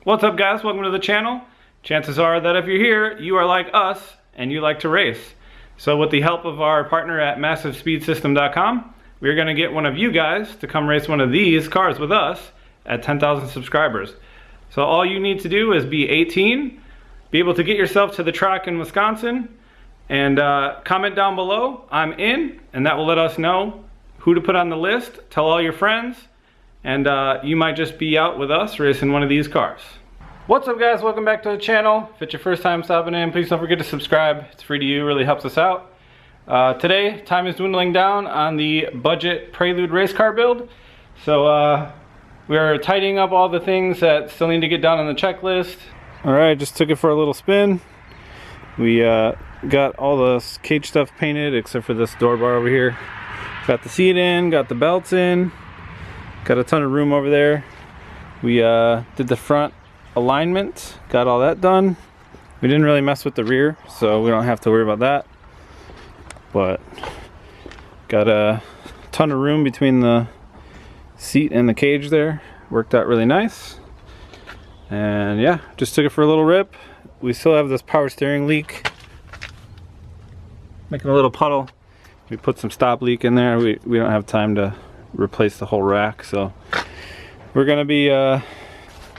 What's up, guys? Welcome to the channel. Chances are that if you're here, you are like us and you like to race. So with the help of our partner at MassiveSpeedSystem.com, we're going to get one of you guys to come race one of these cars with us at 10,000 subscribers. So all you need to do is be 18, be able to get yourself to the track in Wisconsin, and comment down below, "I'm in," and that will let us know who to put on the list. Tell all your friends, and you might just be out with us racing one of these cars. What's up, guys? Welcome back to the channel. If it's your first time stopping in, please don't forget to subscribe. It's free to you, really helps us out. Today, time is dwindling down on the budget Prelude race car build. So we're tidying up all the things that still need to get done on the checklist. All right, just took it for a little spin. We got all the cage stuff painted except for this door bar over here. Got the seat in, got the belts in, got a ton of room over there. We did the front alignment, got all that done. We didn't really mess with the rear, so we don't have to worry about that. But got a ton of room between the seat and the cage there. Worked out really nice. And yeah, just took it for a little rip. We still have this power steering leak, making a little puddle. We put some stop leak in there. We don't have time to replace the whole rack, so we're gonna be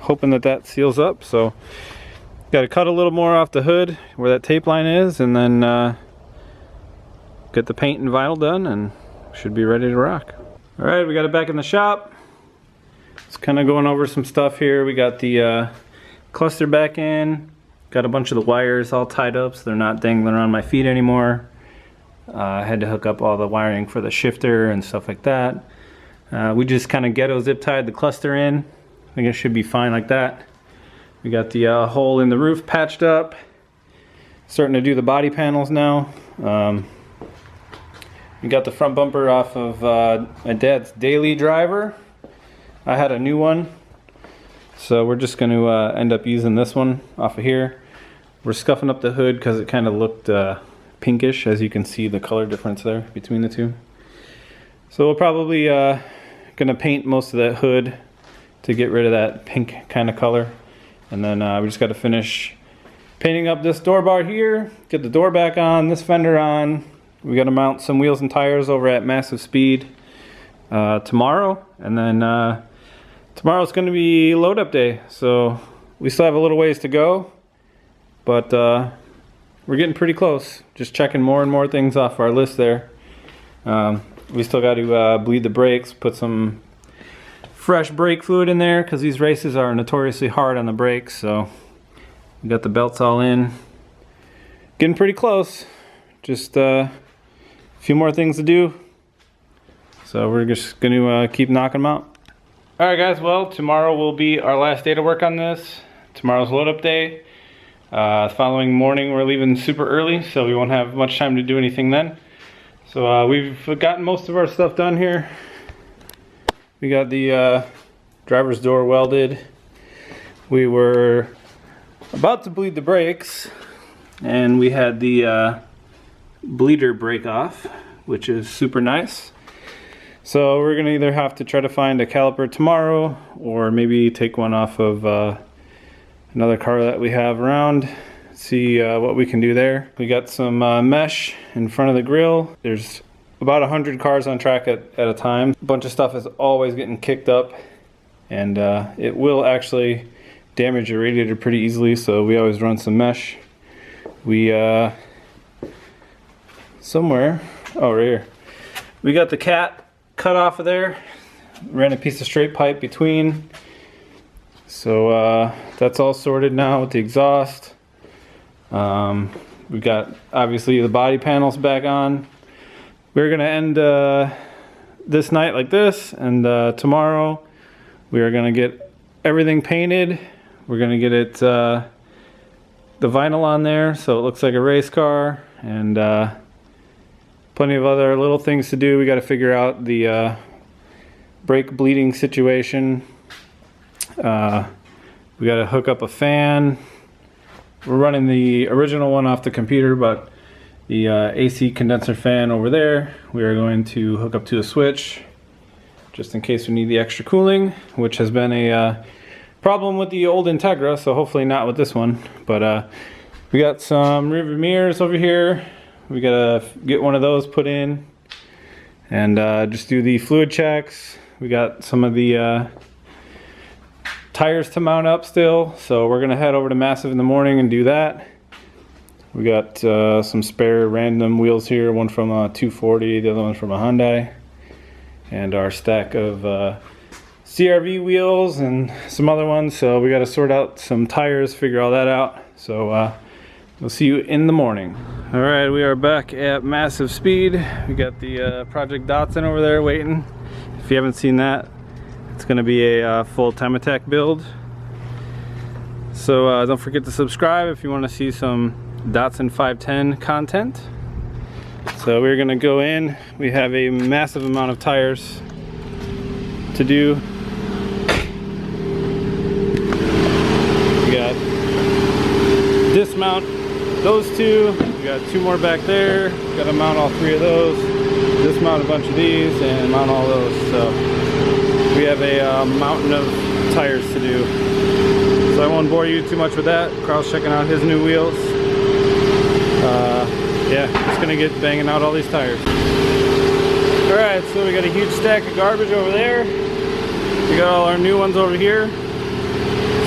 hoping that that seals up. So got to cut a little more off the hood where that tape line is, and then get the paint and vinyl done, and should be ready to rock. All right, we got it back in the shop. It's kind of going over some stuff here. We got the cluster back in, got a bunch of the wires all tied up so they're not dangling around my feet anymore. I had to hook up all the wiring for the shifter and stuff like that. We just kind of ghetto zip tied the cluster in. I think it should be fine like that. We got the hole in the roof patched up. Starting to do the body panels now. We got the front bumper off of my dad's daily driver. I had a new one, so we're just going to end up using this one off of here. We're scuffing up the hood because it kind of looked pinkish, as you can see the color difference there between the two. So we'll probably gonna paint most of that hood to get rid of that pink kind of color, and then we just got to finish painting up this door bar here, get the door back on, this fender on. We got to mount some wheels and tires over at Massive Speed tomorrow, and then tomorrow's going to be load up day, so we still have a little ways to go, but we're getting pretty close. Just checking more and more things off our list there. We still got to bleed the brakes, put some fresh brake fluid in there because these races are notoriously hard on the brakes. So we got the belts all in. Getting pretty close. Just a few more things to do. So we're just going to keep knocking them out. Alright, guys, well, tomorrow will be our last day to work on this. Tomorrow's load up day. Following morning we're leaving super early, so we won't have much time to do anything then. So we've gotten most of our stuff done here. We got the driver's door welded. We were about to bleed the brakes, and we had the bleeder break off, which is super nice. So we're gonna either have to try to find a caliper tomorrow, or maybe take one off of another car that we have around, see what we can do there. We got some mesh in front of the grill. There's about 100 cars on track at a time. A bunch of stuff is always getting kicked up, and it will actually damage your radiator pretty easily, so we always run some mesh. We somewhere, oh, right here, we got the cat cut off of there, ran a piece of straight pipe between. So that's all sorted now with the exhaust. We got obviously the body panels back on. We're gonna end this night like this, and tomorrow we are gonna get everything painted. We're gonna get it the vinyl on there so it looks like a race car, and plenty of other little things to do. We got to figure out the brake bleeding situation. We got to hook up a fan. We're running the original one off the computer, but the AC condenser fan over there, we are going to hook up to a switch just in case we need the extra cooling, which has been a problem with the old Integra, so hopefully not with this one. But we got some rear view mirrors over here. We gotta get one of those put in and just do the fluid checks. We got some of the tires to mount up still, so we're gonna head over to Massive in the morning and do that. We got some spare random wheels here, one from a 240, the other one's from a Hyundai, and our stack of CRV wheels and some other ones. So we got to sort out some tires, figure all that out. So we'll see you in the morning. All right, we are back at Massive Speed. We got the Project Datsun over there waiting. If you haven't seen that, it's going to be a full time attack build. So don't forget to subscribe if you want to see some Datsun 510 content. So we're going to go in. We have a massive amount of tires to do. We got dismount those two. We got two more back there. Got to mount all three of those. Dismount a bunch of these and mount all those. So we have a mountain of tires to do. So I won't bore you too much with that. Carl's checking out his new wheels. Yeah, just gonna get banging out all these tires. Alright, so we got a huge stack of garbage over there. We got all our new ones over here.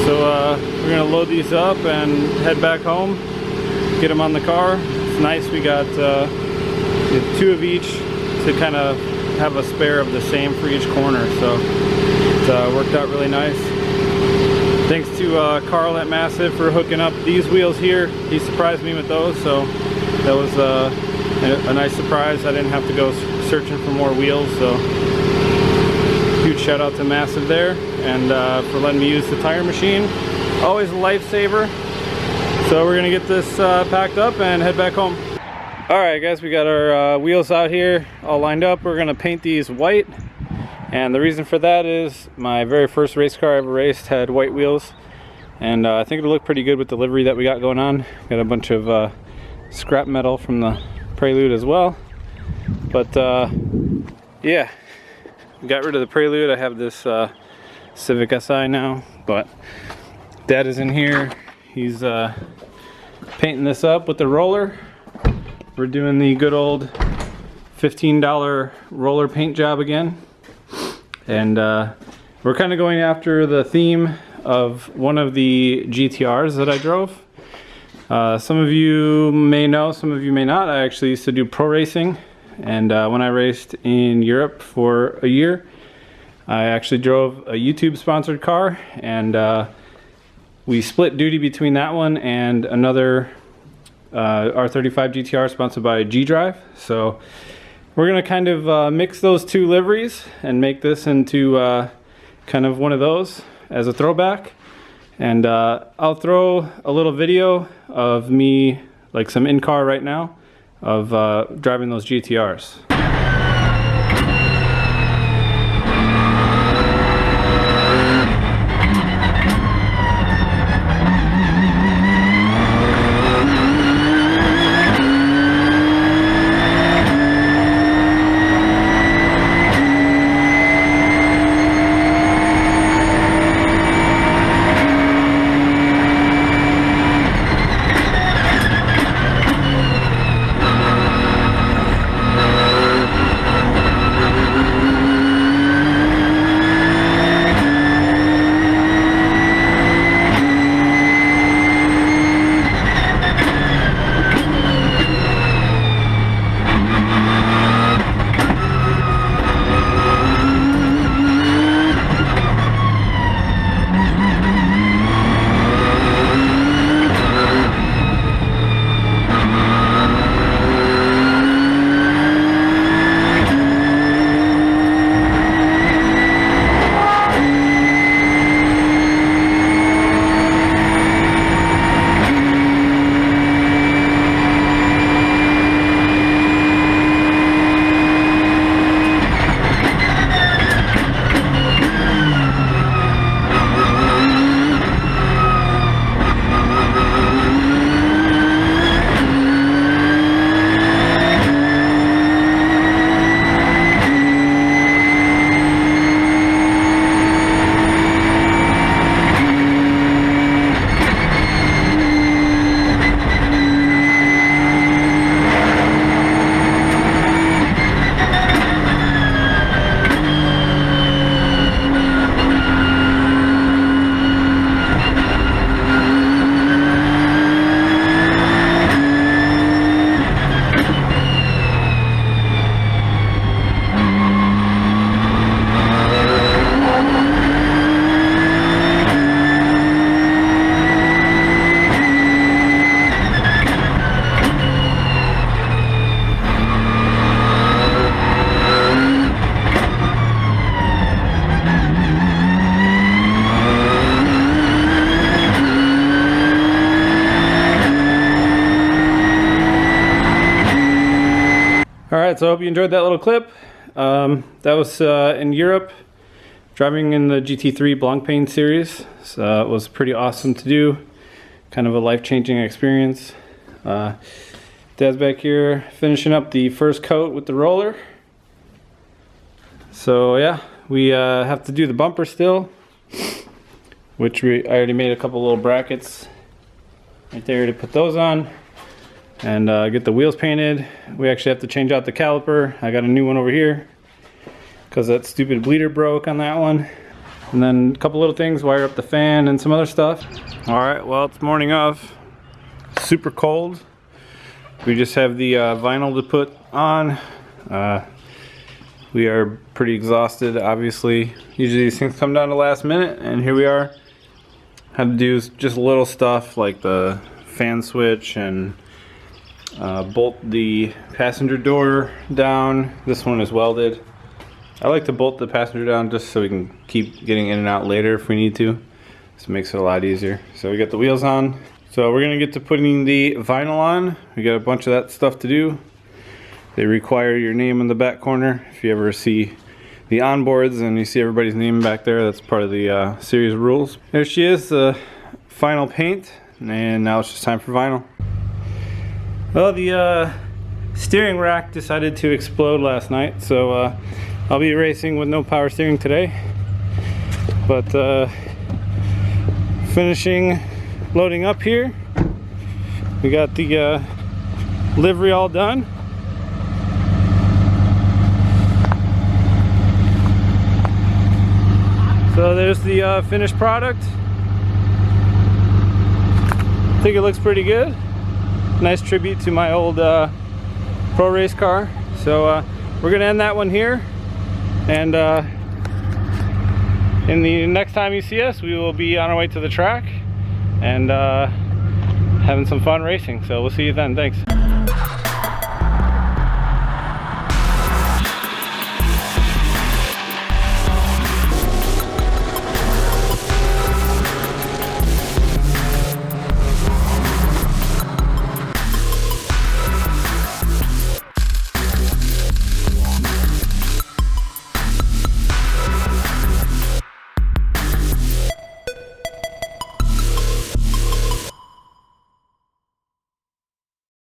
So we're gonna load these up and head back home, get them on the car. It's nice, we got two of each to kind of have a spare of the same for each corner. So it worked out really nice. Thanks to Carl at Massive for hooking up these wheels here. He surprised me with those, so that was a nice surprise. I didn't have to go searching for more wheels, so huge shout out to Massive there, and for letting me use the tire machine. Always a lifesaver. So we're gonna get this packed up and head back home. Alright guys, we got our wheels out here all lined up. We're gonna paint these white. And the reason for that is my very first race car I ever raced had white wheels, and I think it'll look pretty good with the livery that we got going on. Got a bunch of scrap metal from the Prelude as well, but yeah, got rid of the Prelude. I have this Civic Si now, but Dad is in here. He's painting this up with the roller. We're doing the good old $15 roller paint job again. And we're kind of going after the theme of one of the GTRs that I drove. Some of you may know, some of you may not. I actually used to do pro racing, and when I raced in Europe for a year, I actually drove a YouTube sponsored car, and we split duty between that one and another R35 GTR sponsored by G-Drive. So we're gonna kind of mix those two liveries and make this into kind of one of those as a throwback. And I'll throw a little video of me, like some in-car right now, of driving those GTRs. so I hope you enjoyed that little clip. That was in Europe, driving in the GT3 Blancpain series. So it was pretty awesome to do. Kind of a life-changing experience. Dad's back here finishing up the first coat with the roller. So yeah, we have to do the bumper still, which I already made a couple little brackets right there to put those on, and get the wheels painted. We actually have to change out the caliper. I got a new one over here because that stupid bleeder broke on that one. And then a couple little things, wire up the fan and some other stuff. All right, well, it's morning of. Super cold. We just have the vinyl to put on. We are pretty exhausted, obviously. Usually these things come down to last minute, and here we are. Had to do just little stuff like the fan switch and bolt the passenger door down. This one is welded. I like to bolt the passenger down just so we can keep getting in and out later if we need to. This makes it a lot easier. So we got the wheels on. So we're gonna get to putting the vinyl on. We got a bunch of that stuff to do. They require your name in the back corner. If you ever see the onboards and you see everybody's name back there, that's part of the series rules. There she is, the final paint, and now it's just time for vinyl. Well, the steering rack decided to explode last night, so I'll be racing with no power steering today. But finishing loading up here. We got the livery all done. So there's the finished product. I think it looks pretty good. Nice tribute to my old pro race car. So we're gonna end that one here, and in the next time you see us, we will be on our way to the track and having some fun racing. So we'll see you then. Thanks.